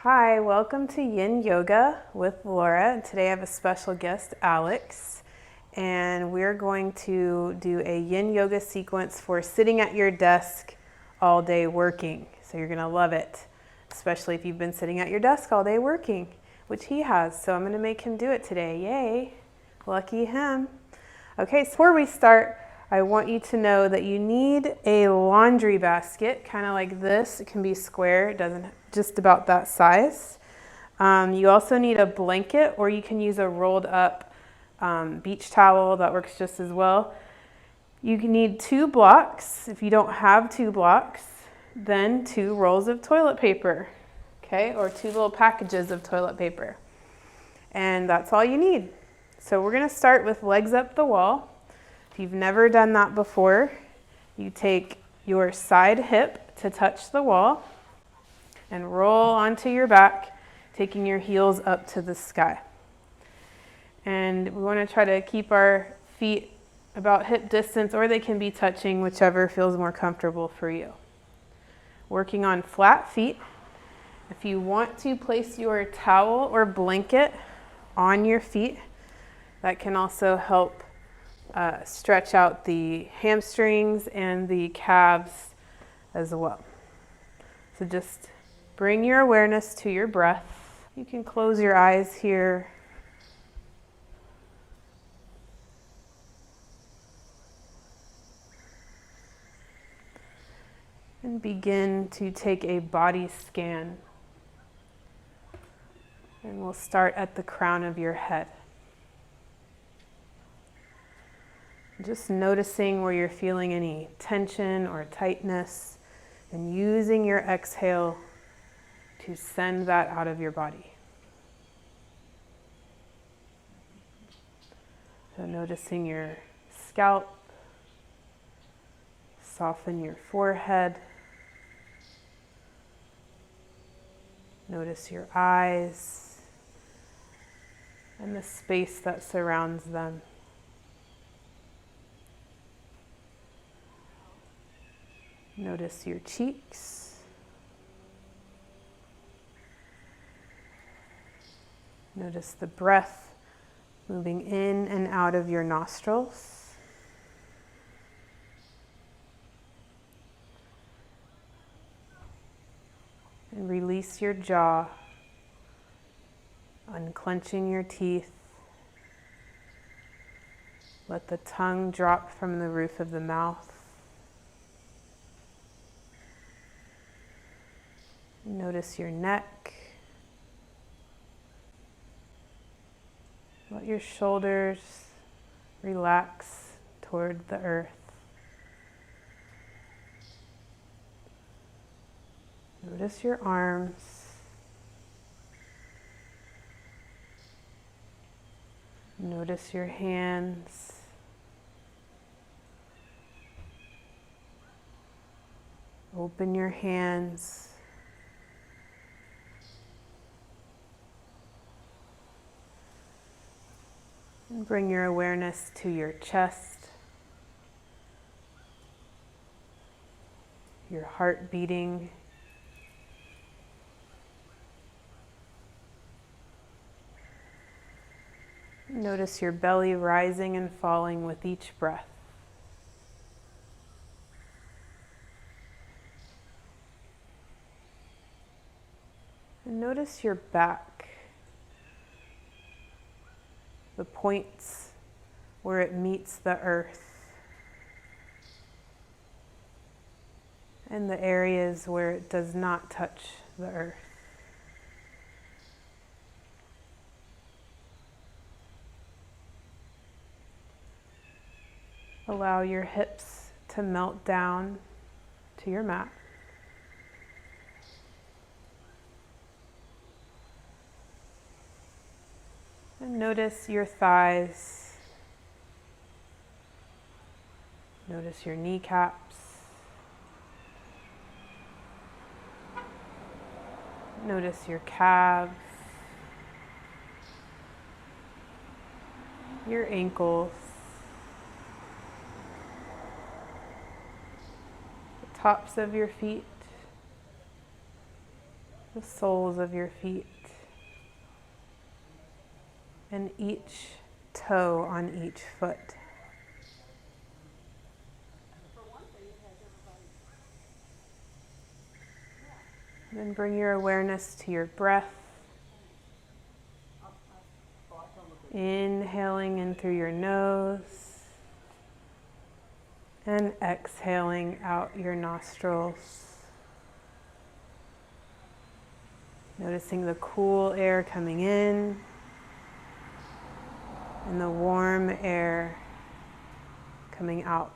Hi, welcome to Yin Yoga with Laura. And today I have a special guest, Alex, and we're going to do a Yin Yoga sequence for sitting at your desk all day working. So you're going to love it, especially if you've been sitting at your desk all day working, which he has. So I'm going to make him do it today. Yay, lucky him. Okay, so before we start, I want you to know that you need a laundry basket, kind of like this. It can be square, it doesn't, just about that size. You also need a blanket, or you can use a rolled up beach towel. That works just as well. You can need 2 blocks. If you don't have 2 blocks, then 2 rolls of toilet paper, okay, or 2 little packages of toilet paper. And that's all you need. So we're going to start with legs up the wall. If you've never done that before, you take your side hip to touch the wall and roll onto your back, taking your heels up to the sky. And we want to try to keep our feet about hip distance, or they can be touching, whichever feels more comfortable for you. Working on flat feet. If you want to place your towel or blanket on your feet, that can also help stretch out the hamstrings and the calves as well. So just bring your awareness to your breath. You can close your eyes here. And begin to take a body scan. And we'll start at the crown of your head. Just noticing where you're feeling any tension or tightness, and using your exhale to send that out of your body. So noticing your scalp, soften your forehead. Notice your eyes and the space that surrounds them. Notice your cheeks. Notice the breath moving in and out of your nostrils. And release your jaw, unclenching your teeth. Let the tongue drop from the roof of the mouth. Notice your neck. Let your shoulders relax toward the earth. Notice your arms. Notice your hands. Open your hands. And bring your awareness to your chest, your heart beating. Notice your belly rising and falling with each breath. And notice your back. The points where it meets the earth, and the areas where it does not touch the earth. Allow your hips to melt down to your mat. And notice your thighs. Notice your kneecaps. Notice your calves, your ankles, the tops of your feet, the soles of your feet, and each toe on each foot. Then bring your awareness to your breath. Inhaling in through your nose and exhaling out your nostrils. Noticing the cool air coming in and the warm air coming out.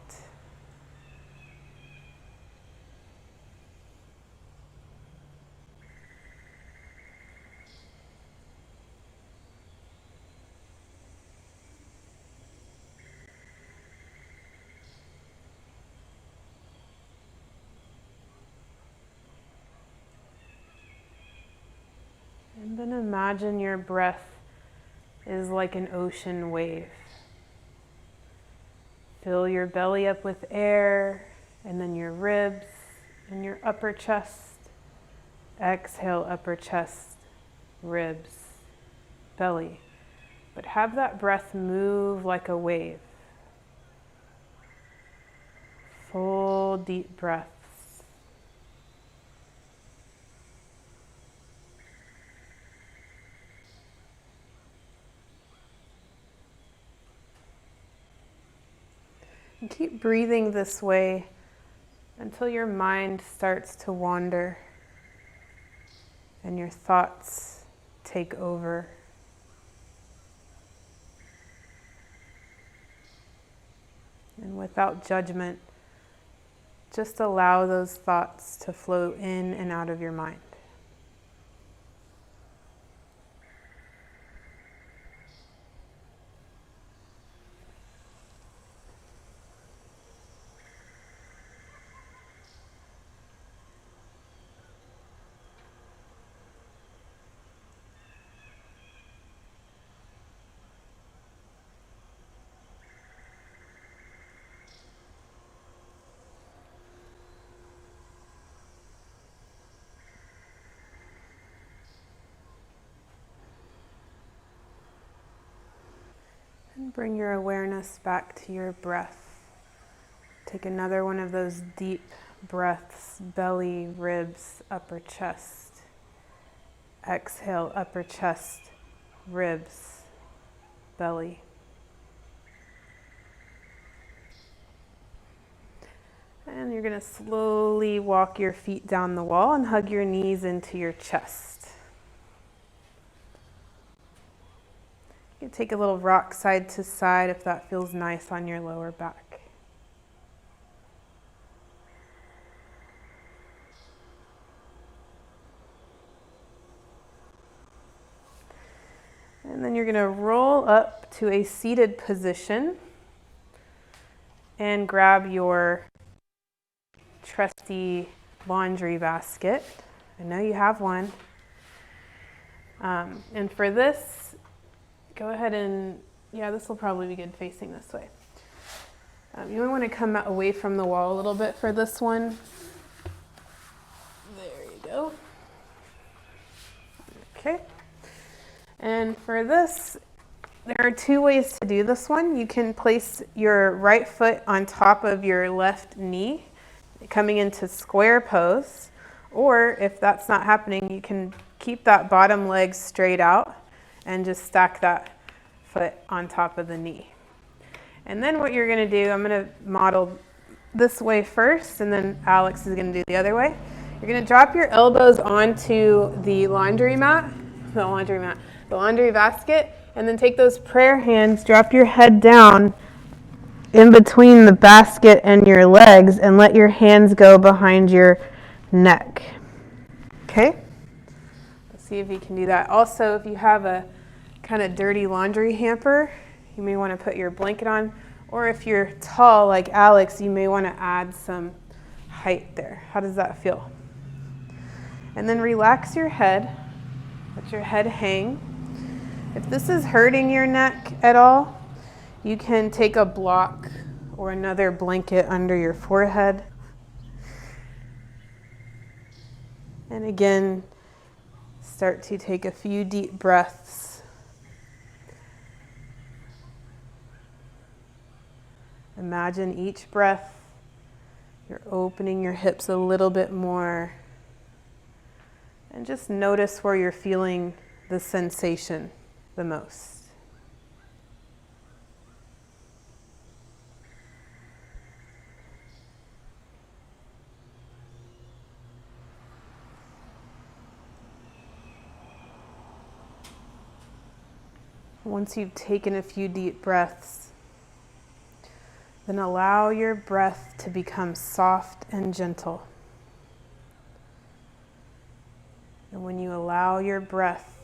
And then imagine your breath is like an ocean wave. Fill your belly up with air, and then your ribs and your upper chest. Exhale, upper chest, ribs, belly. But have that breath move like a wave. Full deep breaths. And keep breathing this way until your mind starts to wander and your thoughts take over. And without judgment, just allow those thoughts to flow in and out of your mind. And bring your awareness back to your breath. Take another one of those deep breaths, belly, ribs, upper chest. Exhale, upper chest, ribs, belly. And you're going to slowly walk your feet down the wall and hug your knees into your chest. You can take a little rock side to side if that feels nice on your lower back. And then you're going to roll up to a seated position and grab your trusty laundry basket. I know you have one. And for this, go ahead and, this will probably be good facing this way. You might want to come away from the wall a little bit for this one. There you go. Okay. And for this, there are two ways to do this one. You can place your right foot on top of your left knee, coming into square pose. Or if that's not happening, you can keep that bottom leg straight out and just stack that foot on top of the knee. And then what you're going to do, I'm going to model this way first, and then Alex is going to do the other way. You're going to drop your elbows onto the laundry basket, and then take those prayer hands, drop your head down in between the basket and your legs, and let your hands go behind your neck. Okay? Let's see if you can do that. Also, if you have a kind of dirty laundry hamper, you may want to put your blanket on, or if you're tall like Alex, you may want to add some height there. How does that feel? And then relax your head. Let your head hang. If this is hurting your neck at all, you can take a block or another blanket under your forehead. And again, start to take a few deep breaths. Imagine each breath, you're opening your hips a little bit more. And just notice where you're feeling the sensation the most. Once you've taken a few deep breaths, then allow your breath to become soft and gentle. And when you allow your breath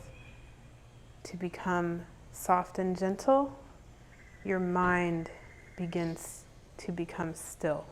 to become soft and gentle, your mind begins to become still.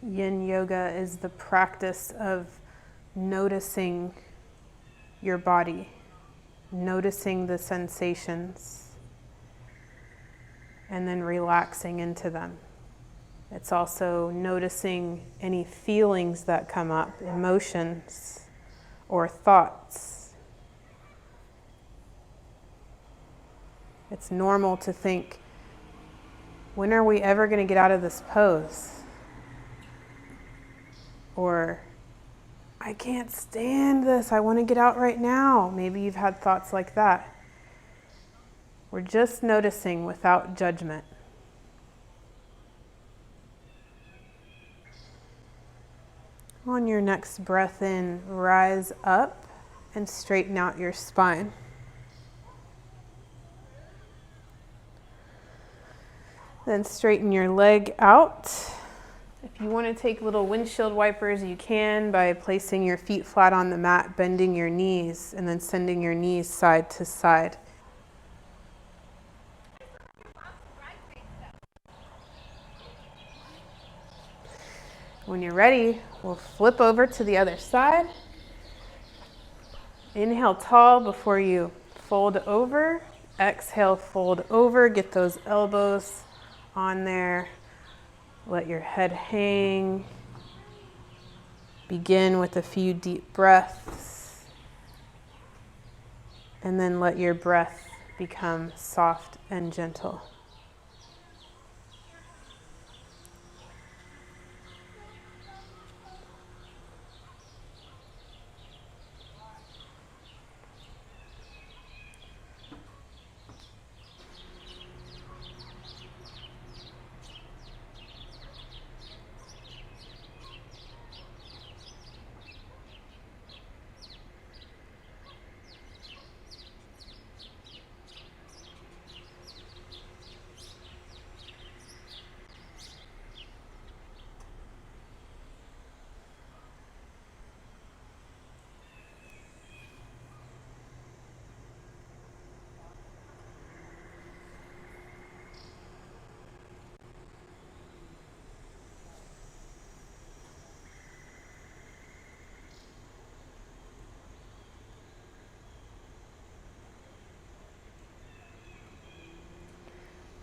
Yin yoga is the practice of noticing your body, noticing the sensations, and then relaxing into them. It's also noticing any feelings that come up, emotions or thoughts. It's normal to think, when are we ever going to get out of this pose? Or, I can't stand this, I want to get out right now. Maybe you've had thoughts like that. We're just noticing without judgment. On your next breath in, rise up and straighten out your spine. Then straighten your leg out. If you want to take little windshield wipers, you can by placing your feet flat on the mat, bending your knees, and then sending your knees side to side. When you're ready, we'll flip over to the other side. Inhale tall before you fold over. Exhale, fold over. Get those elbows on there. Let your head hang. Begin with a few deep breaths. And then let your breath become soft and gentle.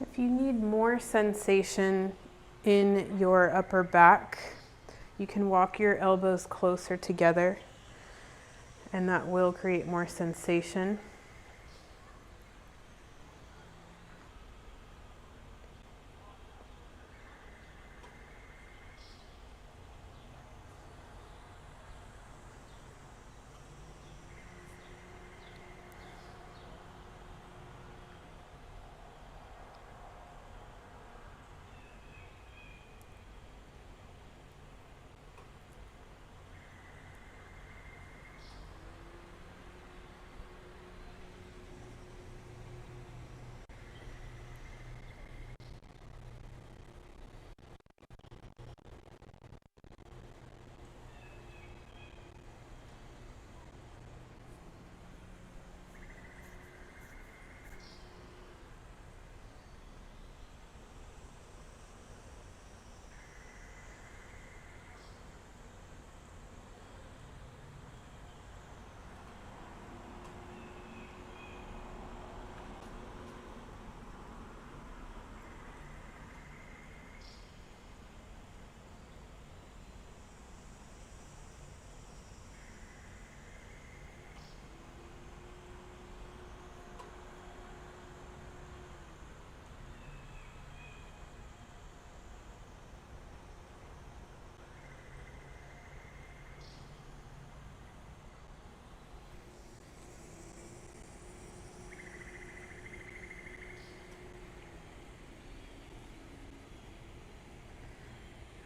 If you need more sensation in your upper back, you can walk your elbows closer together, and that will create more sensation.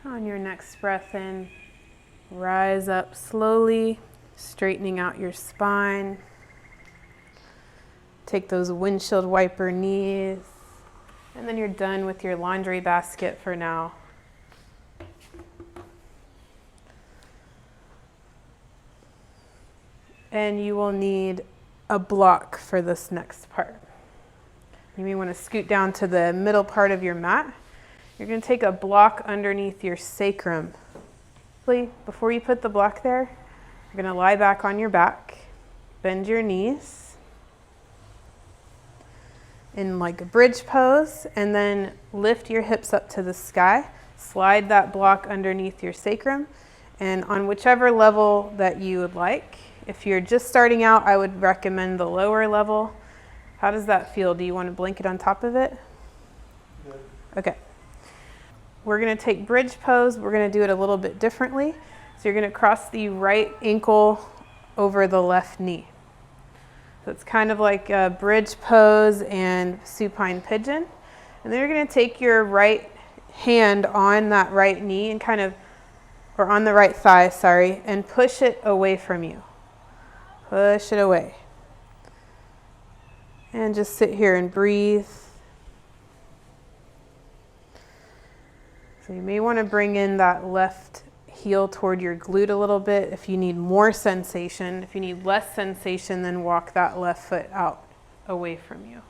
On your next breath in, rise up slowly, straightening out your spine. Take those windshield wiper knees, and then you're done with your laundry basket for now. And you will need a block for this next part. You may want to scoot down to the middle part of your mat. You're going to take a block underneath your sacrum. Before you put the block there, you're going to lie back on your back, bend your knees in like a bridge pose, and then lift your hips up to the sky. Slide that block underneath your sacrum, and on whichever level that you would like. If you're just starting out, I would recommend the lower level. How does that feel? Do you want a blanket on top of it? Good. Okay. We're going to take bridge pose. We're going to do it a little bit differently. So you're going to cross the right ankle over the left knee. So it's kind of like a bridge pose and supine pigeon. And then you're going to take your right hand on that right knee and or on the right thigh, sorry, and push it away from you. Push it away. And just sit here and breathe. So you may want to bring in that left heel toward your glute a little bit if you need more sensation. If you need less sensation, then walk that left foot out away from you.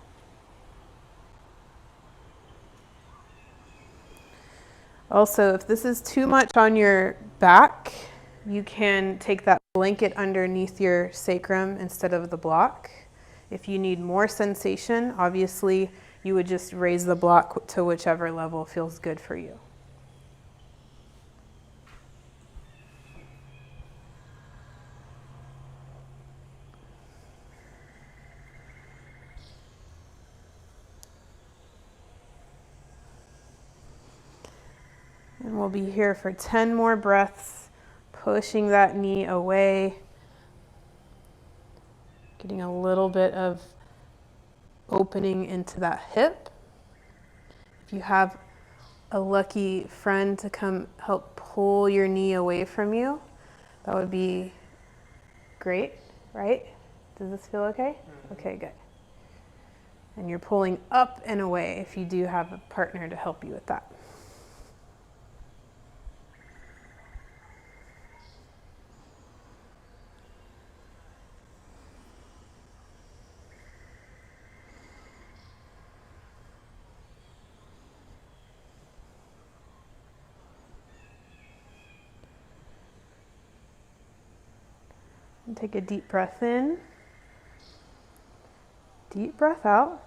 Also, if this is too much on your back, you can take that blanket underneath your sacrum instead of the block. If you need more sensation, obviously you would just raise the block to whichever level feels good for you. And we'll be here for 10 more breaths, pushing that knee away, getting a little bit of opening into that hip. If you have a lucky friend to come help pull your knee away from you, that would be great, right? Does this feel okay? Okay, good. And you're pulling up and away if you do have a partner to help you with that. And take a deep breath in, deep breath out.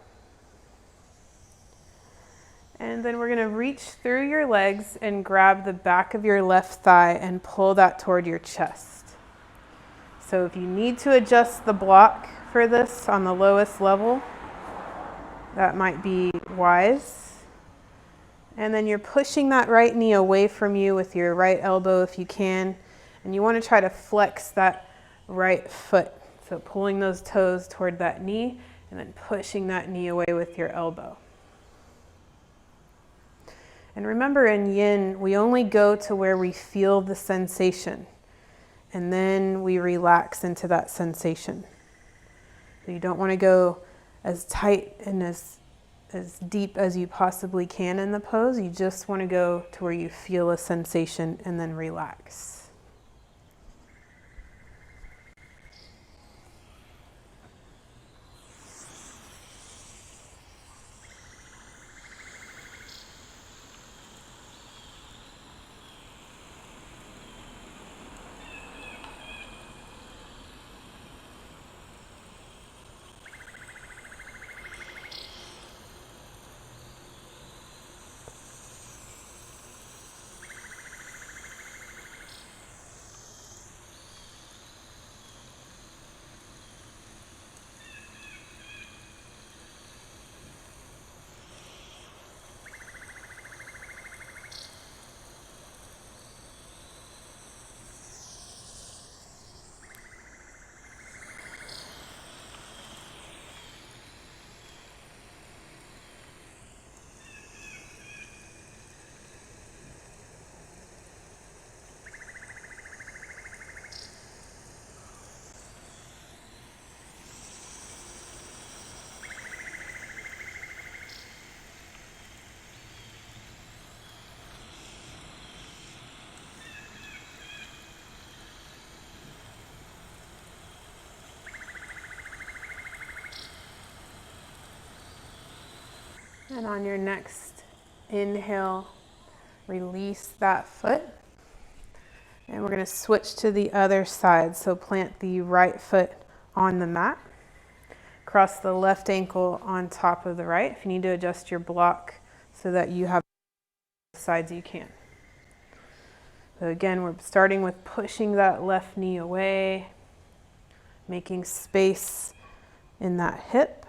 And then we're going to reach through your legs and grab the back of your left thigh and pull that toward your chest. So if you need to adjust the block for this on the lowest level, that might be wise. And then you're pushing that right knee away from you with your right elbow if you can. And you want to try to flex that right foot. So pulling those toes toward that knee and then pushing that knee away with your elbow. And remember, in yin, we only go to where we feel the sensation, and then we relax into that sensation. So you don't want to go as tight and as deep as you possibly can in the pose. You just want to go to where you feel a sensation and then relax. And on your next inhale, release that foot. And we're going to switch to the other side. So plant the right foot on the mat. Cross the left ankle on top of the right. If you need to adjust your block so that you have both sides, you can. So again, we're starting with pushing that left knee away, making space in that hip.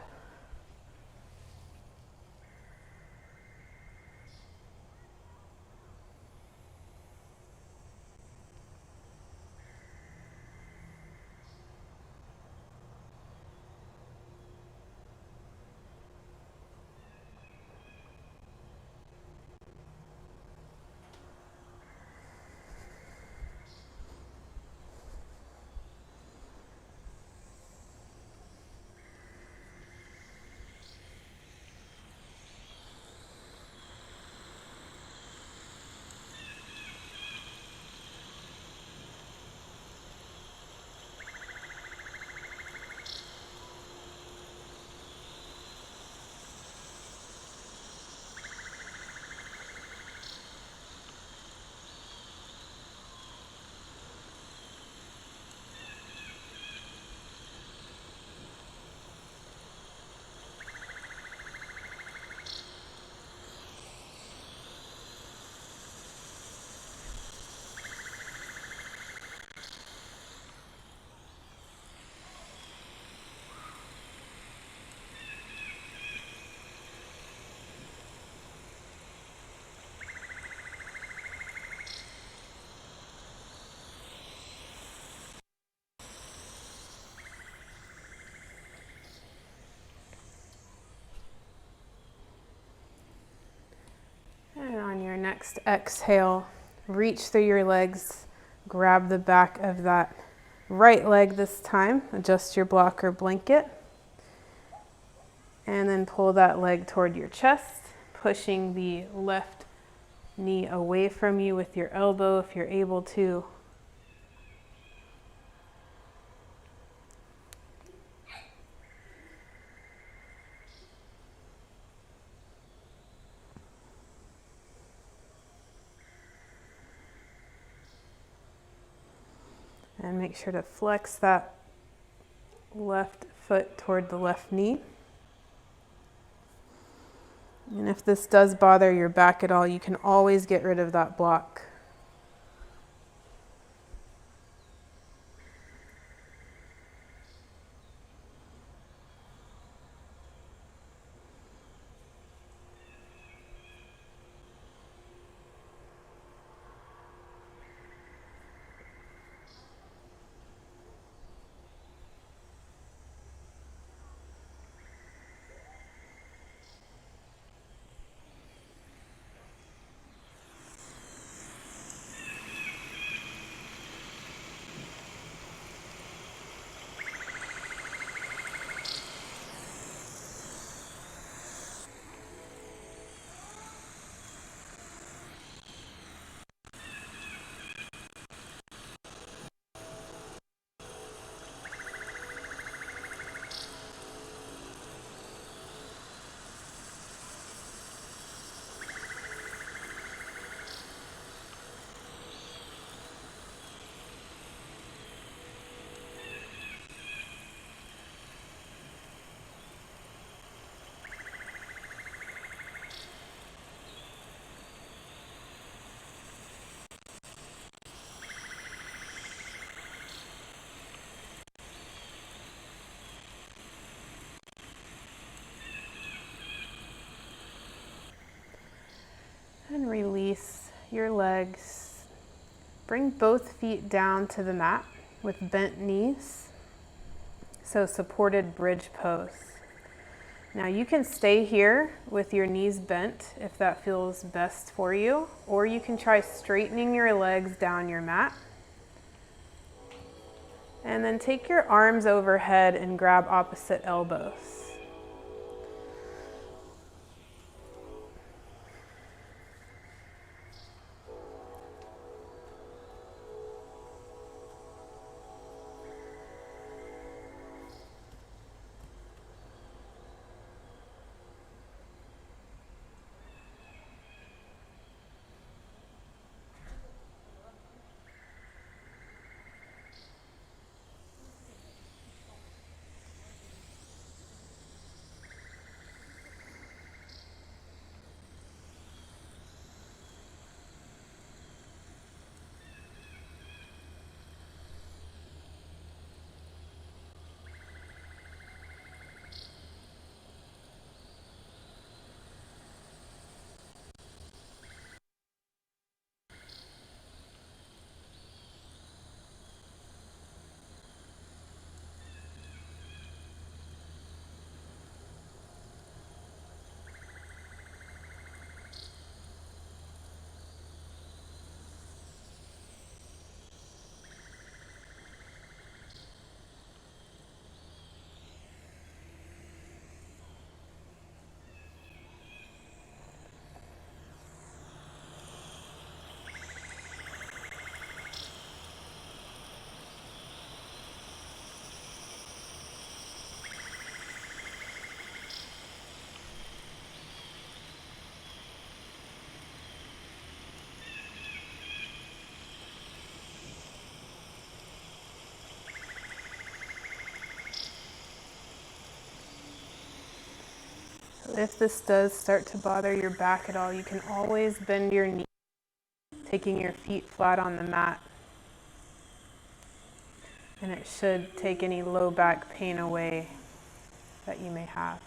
And on your next exhale, reach through your legs, grab the back of that right leg this time, adjust your block or blanket, and then pull that leg toward your chest, pushing the left knee away from you with your elbow if you're able to. And make sure to flex that left foot toward the left knee. And if this does bother your back at all, you can always get rid of that block. And release your legs. Bring both feet down to the mat with bent knees. So supported bridge pose. Now you can stay here with your knees bent if that feels best for you, or you can try straightening your legs down your mat. And then take your arms overhead and grab opposite elbows. if this does start to bother your back at all, you can always bend your knee, taking your feet flat on the mat. And it should take any low back pain away that you may have.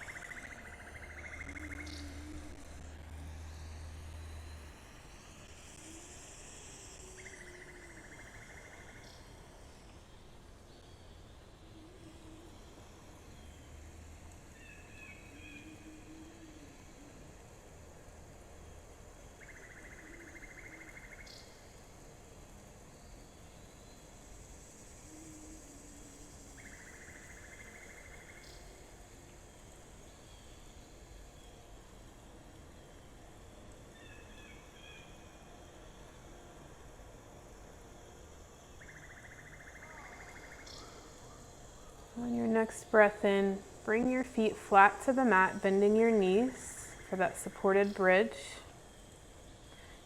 On your next breath in, bring your feet flat to the mat, bending your knees for that supported bridge.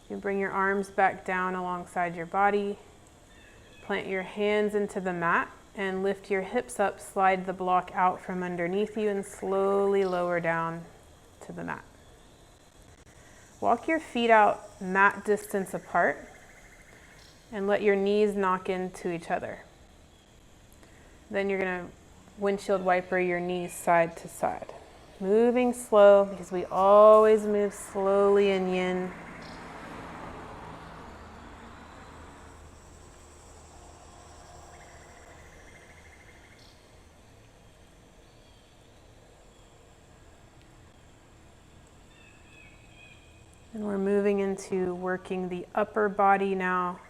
You bring your arms back down alongside your body. Plant your hands into the mat and lift your hips up, slide the block out from underneath you and slowly lower down to the mat. Walk your feet out mat distance apart and let your knees knock into each other. Then you're going to windshield wiper your knees side to side. Moving slow, because we always move slowly in yin. And we're moving into working the upper body now.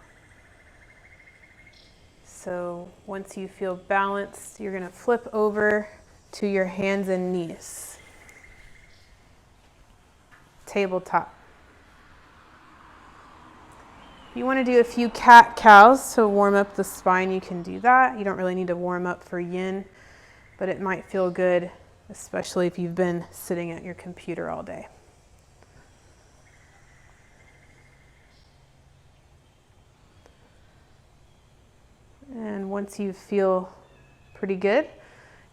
So once you feel balanced, you're going to flip over to your hands and knees. Tabletop. If you want to do a few cat-cows to warm up the spine, you can do that. You don't really need to warm up for yin, but it might feel good, especially if you've been sitting at your computer all day. And once you feel pretty good,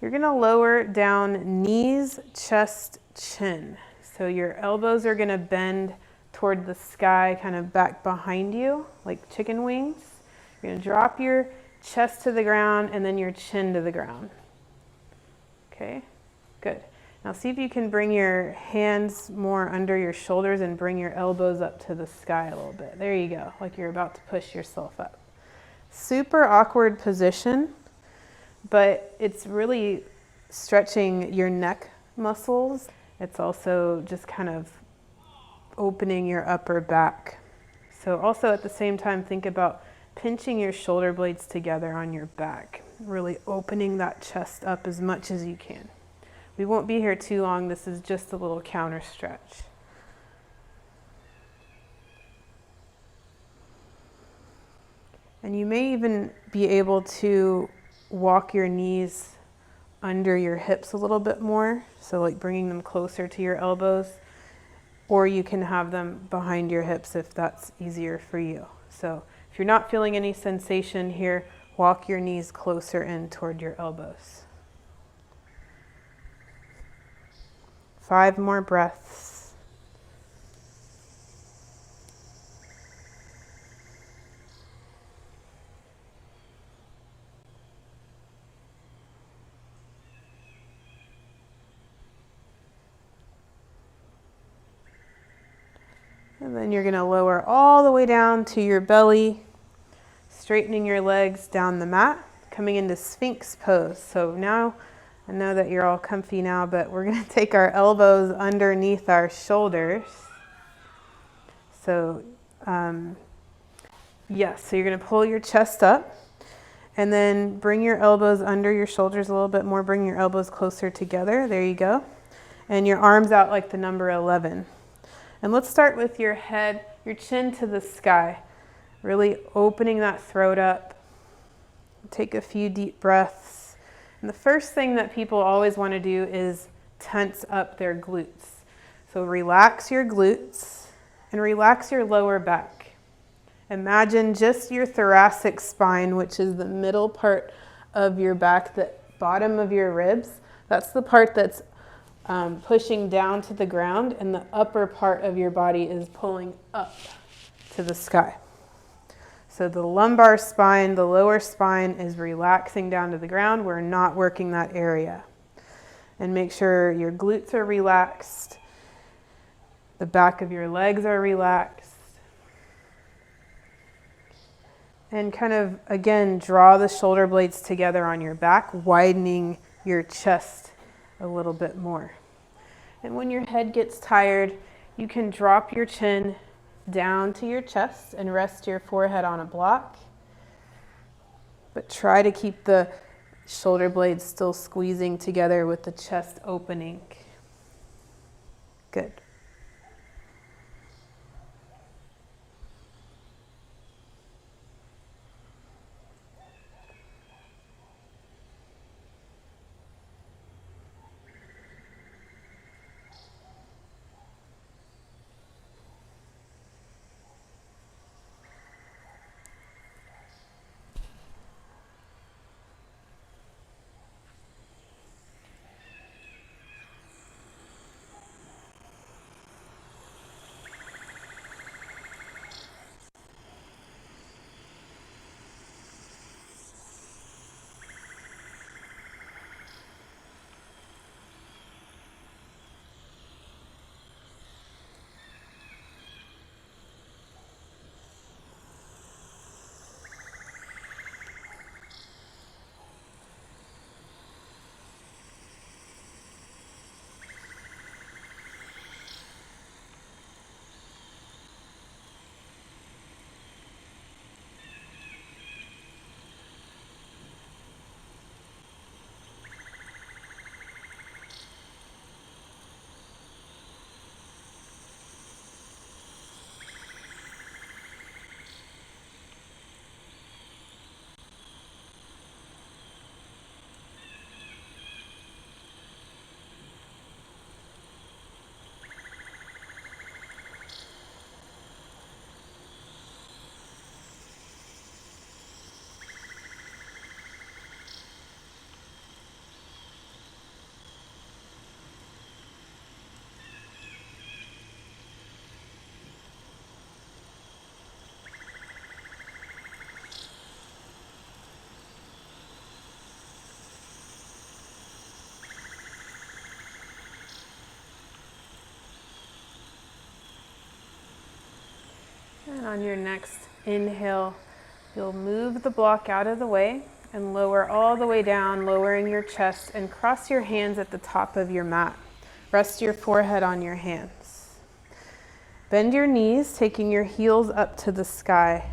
you're going to lower down knees, chest, chin. So your elbows are going to bend toward the sky, kind of back behind you, like chicken wings. You're going to drop your chest to the ground and then your chin to the ground. Okay, good. Now see if you can bring your hands more under your shoulders and bring your elbows up to the sky a little bit. There you go, like you're about to push yourself up. Super awkward position, but it's really stretching your neck muscles. It's also just kind of opening your upper back. So also at the same time, think about pinching your shoulder blades together on your back, really opening that chest up as much as you can. We won't be here too long. This is just a little counter stretch. And you may even be able to walk your knees under your hips a little bit more, so like bringing them closer to your elbows, or you can have them behind your hips if that's easier for you. So if you're not feeling any sensation here, walk your knees closer in toward your elbows. 5 more breaths. And then you're going to lower all the way down to your belly, straightening your legs down the mat, coming into Sphinx pose. So now, I know that you're all comfy now, but we're going to take our elbows underneath our shoulders. So, yes, so you're going to pull your chest up and then bring your elbows under your shoulders a little bit more. Bring your elbows closer together. There you go. And your arms out like the number 11. And let's start with your head, your chin to the sky, really opening that throat up. Take a few deep breaths. And the first thing that people always want to do is tense up their glutes. So relax your glutes and relax your lower back. Imagine just your thoracic spine, which is the middle part of your back, the bottom of your ribs. That's the part that's pushing down to the ground, and the upper part of your body is pulling up to the sky. So the lumbar spine, the lower spine is relaxing down to the ground. We're not working that area. And make sure your glutes are relaxed. The back of your legs are relaxed. And kind of, again, draw the shoulder blades together on your back, widening your chest a little bit more. And when your head gets tired, you can drop your chin down to your chest and rest your forehead on a block. But try to keep the shoulder blades still squeezing together with the chest opening. Good. And on your next inhale, you'll move the block out of the way and lower all the way down, lowering your chest, and cross your hands at the top of your mat. Rest your forehead on your hands. Bend your knees, taking your heels up to the sky,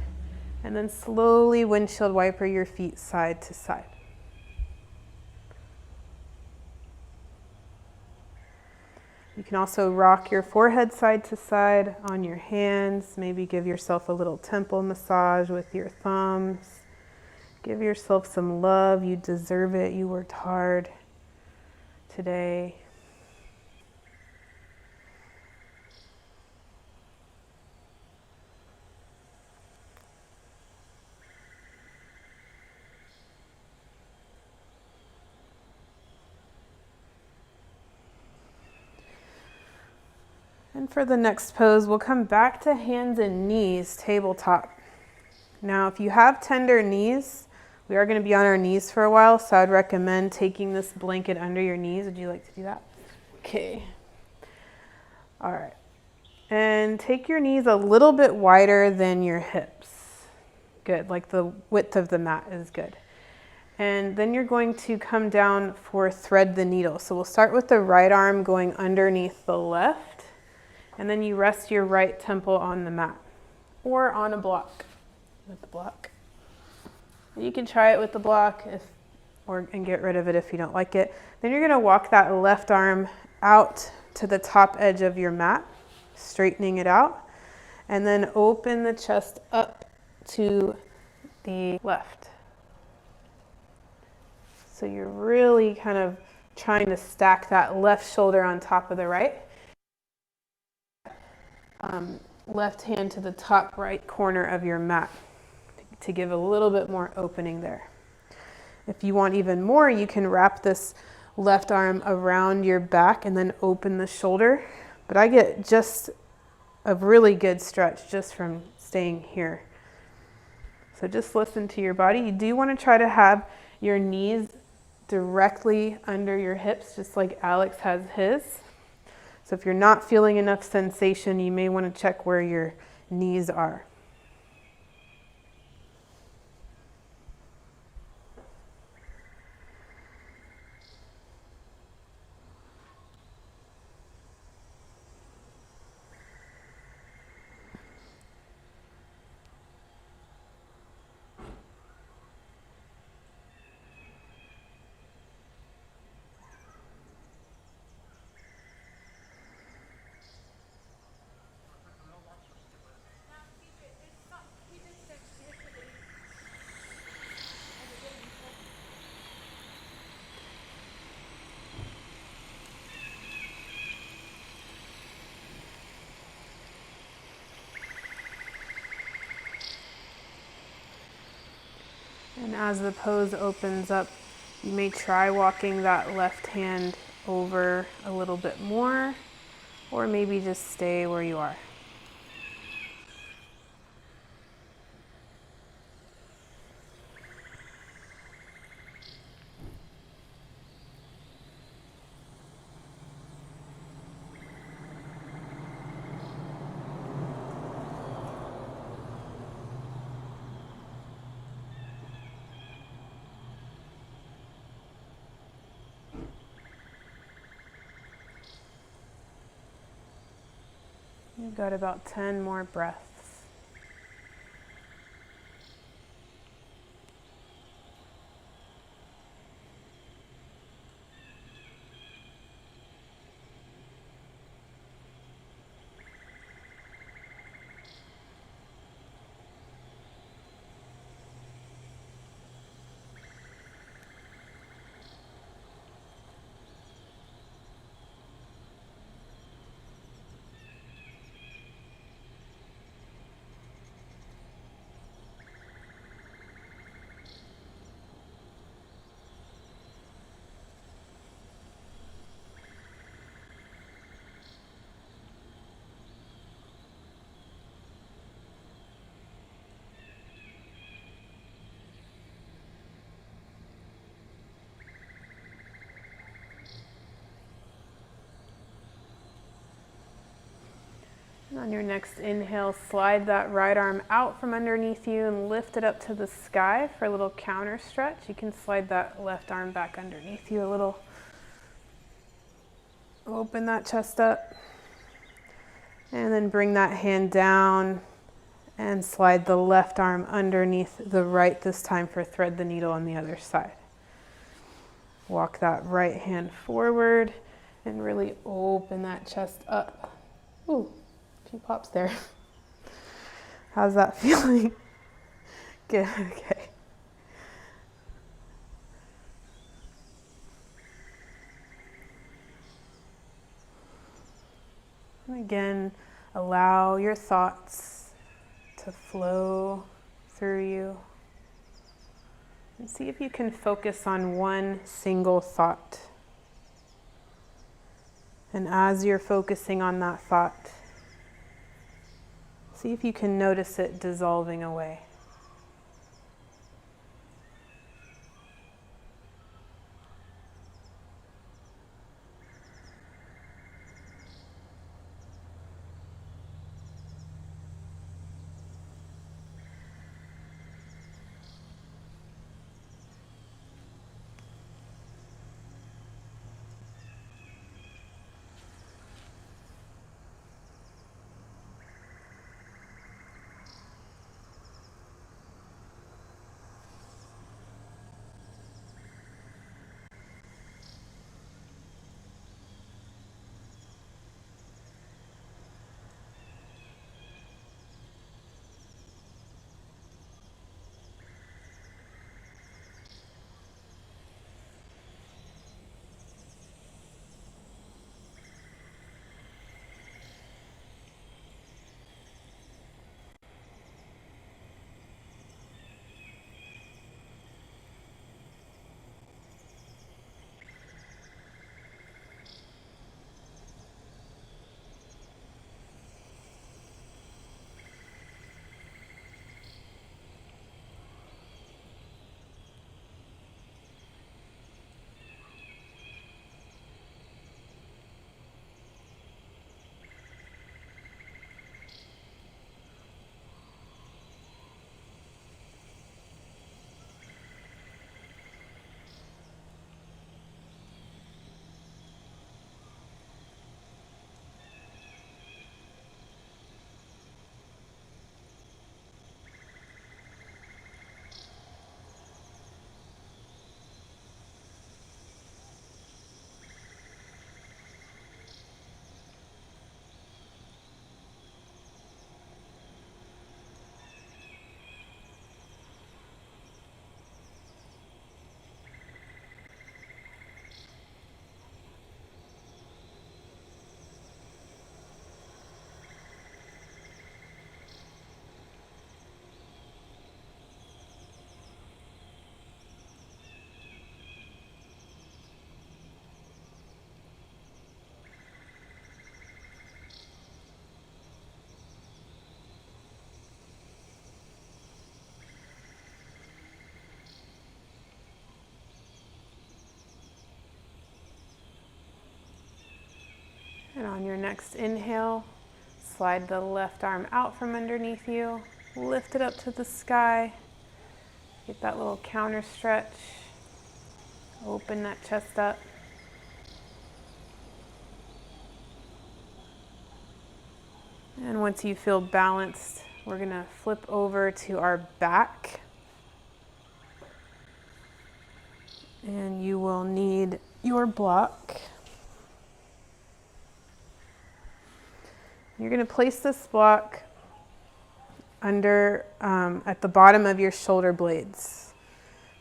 and then slowly windshield wiper your feet side to side. You can also rock your forehead side to side on your hands. Maybe give yourself a little temple massage with your thumbs. Give yourself some love. You deserve it. You worked hard today. And for the next pose, we'll come back to hands and knees, tabletop. Now, if you have tender knees, we are going to be on our knees for a while, so I'd recommend taking this blanket under your knees. Would you like to do that? Okay. All right. And take your knees a little bit wider than your hips. Good, like the width of the mat is good. And then you're going to come down for thread the needle. So we'll start with the right arm going underneath the left. And then you rest your right temple on the mat or on a block with the block. You can try it with the block and get rid of it if you don't like it. Then you're going to walk that left arm out to the top edge of your mat, straightening it out, and then open the chest up to the left. So you're really kind of trying to stack that left shoulder on top of the right. Left hand to the top right corner of your mat to give a little bit more opening there. If you want even more, you can wrap this left arm around your back and then open the shoulder. But I get just a really good stretch just from staying here. So just listen to your body. You do want to try to have your knees directly under your hips, just like Alex has his. So if you're not feeling enough sensation, you may want to check where your knees are. And as the pose opens up, you may try walking that left hand over a little bit more, or maybe just stay where you are. You've got about 10 more breaths. And on your next inhale, slide that right arm out from underneath you and lift it up to the sky for a little counter stretch. You can slide that left arm back underneath you a little. Open that chest up. And then bring that hand down and slide the left arm underneath the right this time for thread the needle on the other side. Walk that right hand forward and really open that chest up. Ooh. Few pops there. How's that feeling? Good, okay. And again, allow your thoughts to flow through you. And see if you can focus on one single thought. And as you're focusing on that thought, see if you can notice it dissolving away. And on your next inhale, slide the left arm out from underneath you, lift it up to the sky, get that little counter stretch, open that chest up. And once you feel balanced, we're gonna flip over to our back. And you will need your block. You're gonna place this block under, at the bottom of your shoulder blades.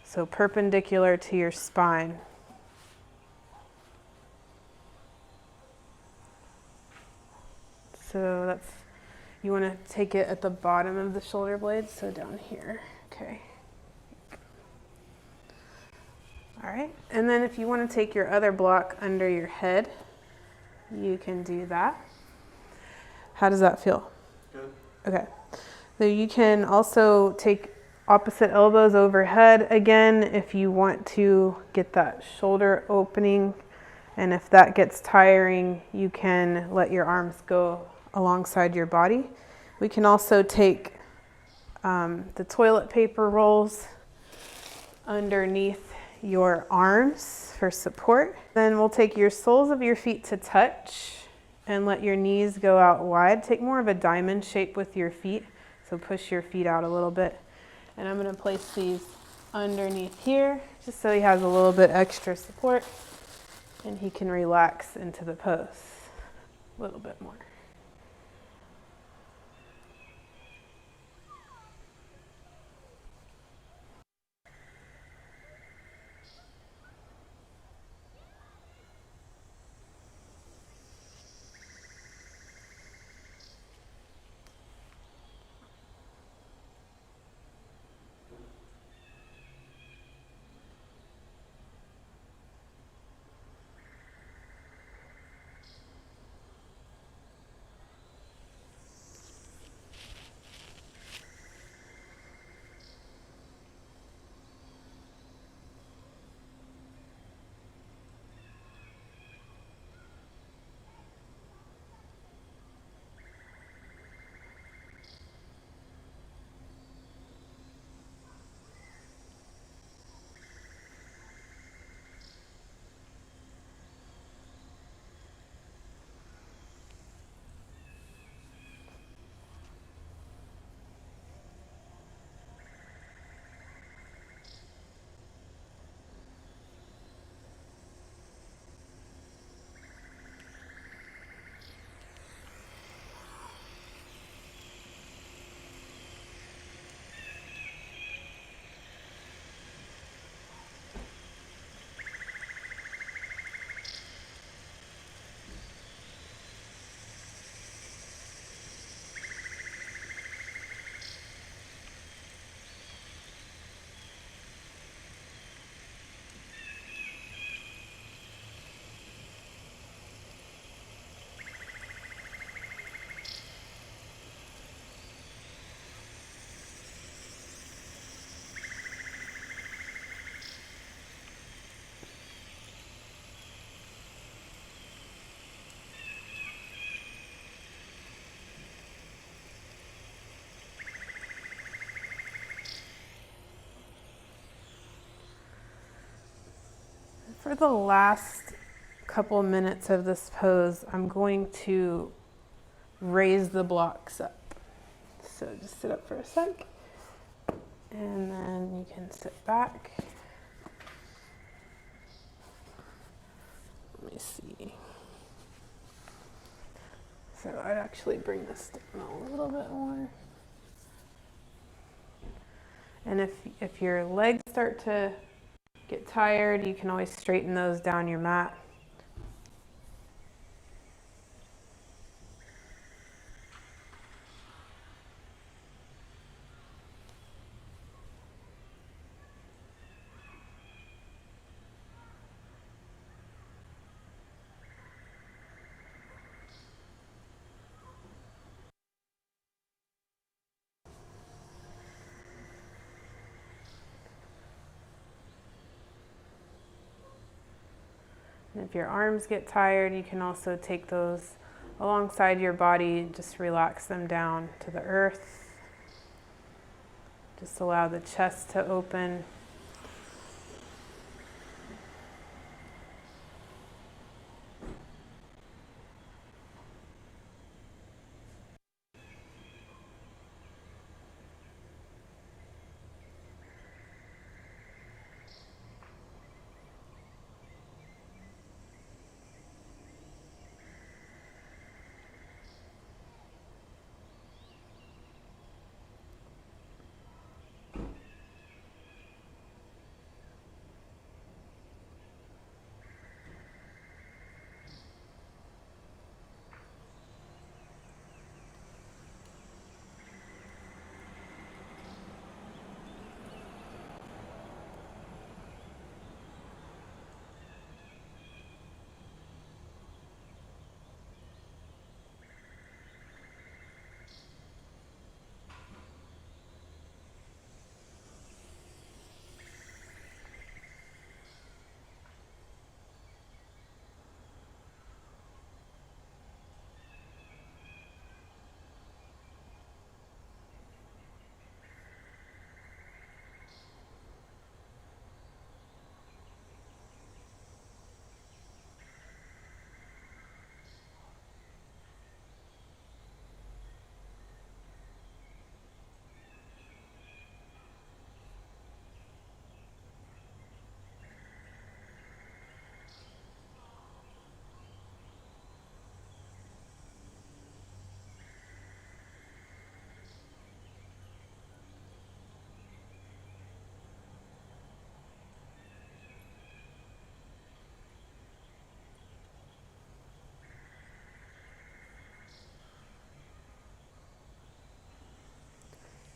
So perpendicular to your spine. So that's, you want to take it at the bottom of the shoulder blades, so down here. Okay. All right, and then if you want to take your other block under your head, you can do that. How does that feel? Good. Okay. So you can also take opposite elbows overhead again if you want to get that shoulder opening. And if that gets tiring, you can let your arms go alongside your body. We can also take the toilet paper rolls underneath your arms for support. Then we'll take your soles of your feet to touch and let your knees go out wide. Take more of a diamond shape with your feet. So push your feet out a little bit. And I'm gonna place these underneath here, just so he has a little bit extra support and he can relax into the pose a little bit more. For the last couple minutes of this pose, I'm going to raise the blocks up. So just sit up for a sec, and then you can sit back. Let me see. So I'd actually bring this down a little bit more. And if your legs start to get tired, you can always straighten those down your mat. And if your arms get tired, you can also take those alongside your body, just relax them down to the earth. Just allow the chest to open.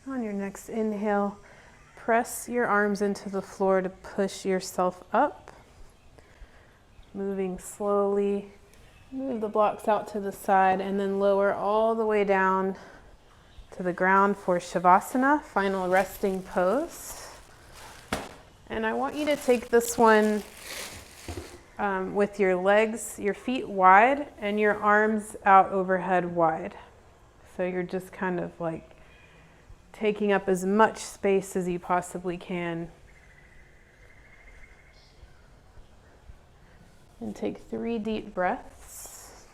On your next inhale, press your arms into the floor to push yourself up. Moving slowly, move the blocks out to the side and then lower all the way down to the ground for Shavasana, final resting pose. And I want you to take this one with your legs, your feet wide and your arms out overhead wide. So you're just kind of like taking up as much space as you possibly can. And take 3 deep breaths.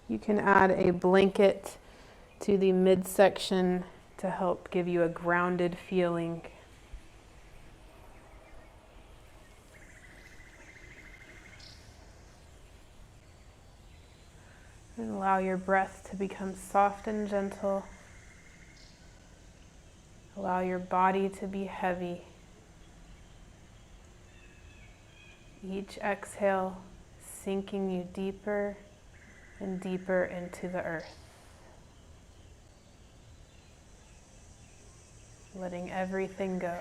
You can add a blanket to the midsection to help give you a grounded feeling. And allow your breath to become soft and gentle. Allow your body to be heavy. Each exhale sinking you deeper and deeper into the earth. Letting everything go.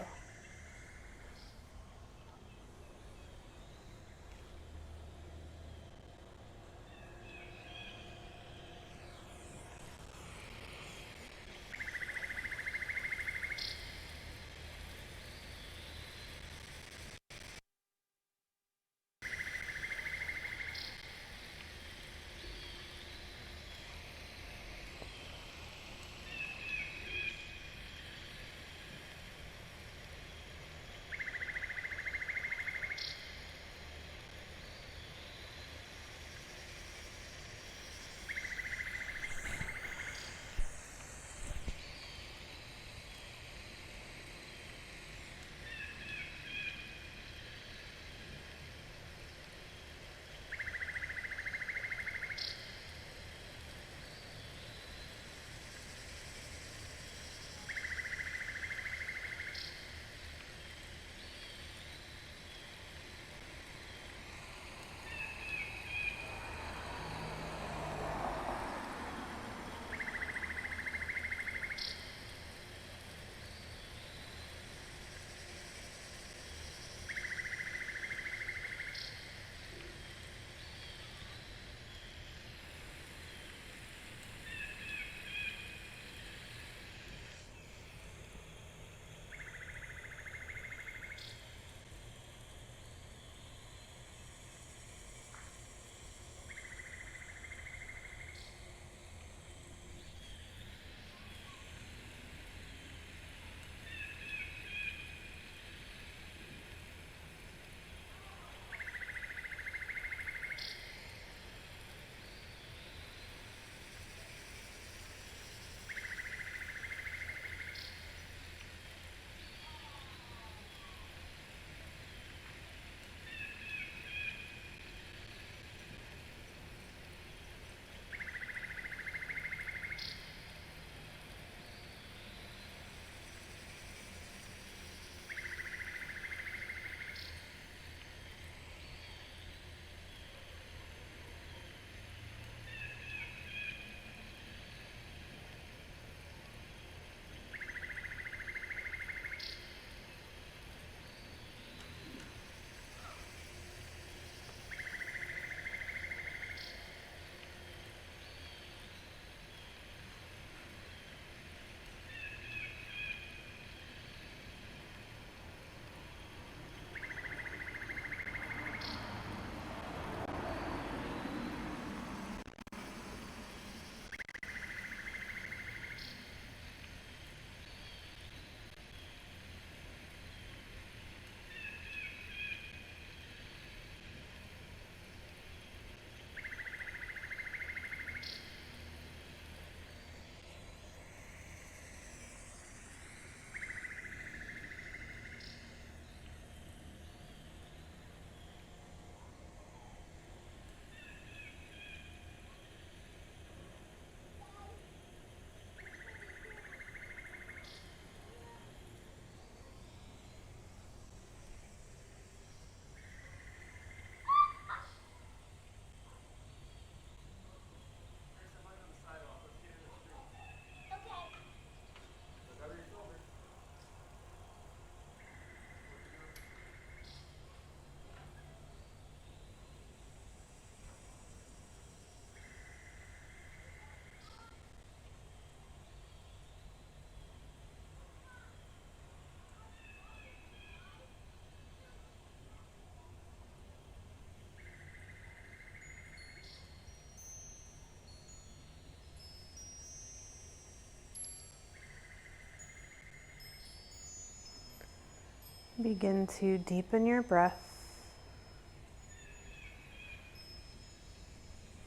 Begin to deepen your breath.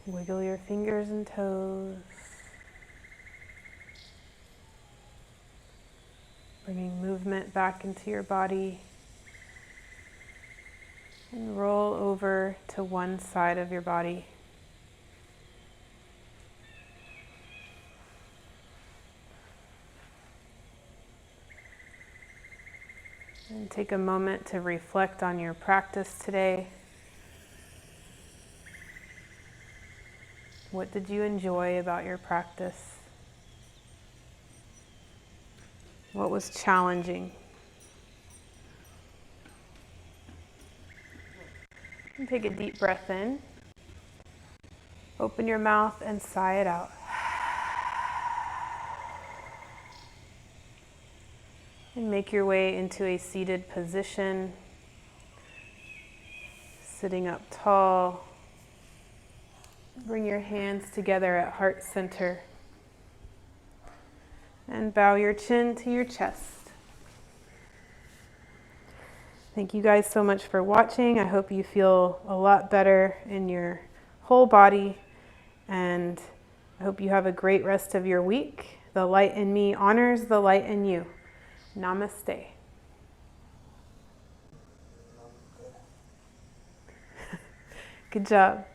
Wiggle your fingers and toes. Bringing movement back into your body. And roll over to one side of your body. And take a moment to reflect on your practice today. What did you enjoy about your practice? What was challenging? And take a deep breath in. Open your mouth and sigh it out. And make your way into a seated position, sitting up tall. Bring your hands together at heart center. And bow your chin to your chest. Thank you guys so much for watching. I hope you feel a lot better in your whole body. And I hope you have a great rest of your week. The light in me honors the light in you. Namaste. Good job.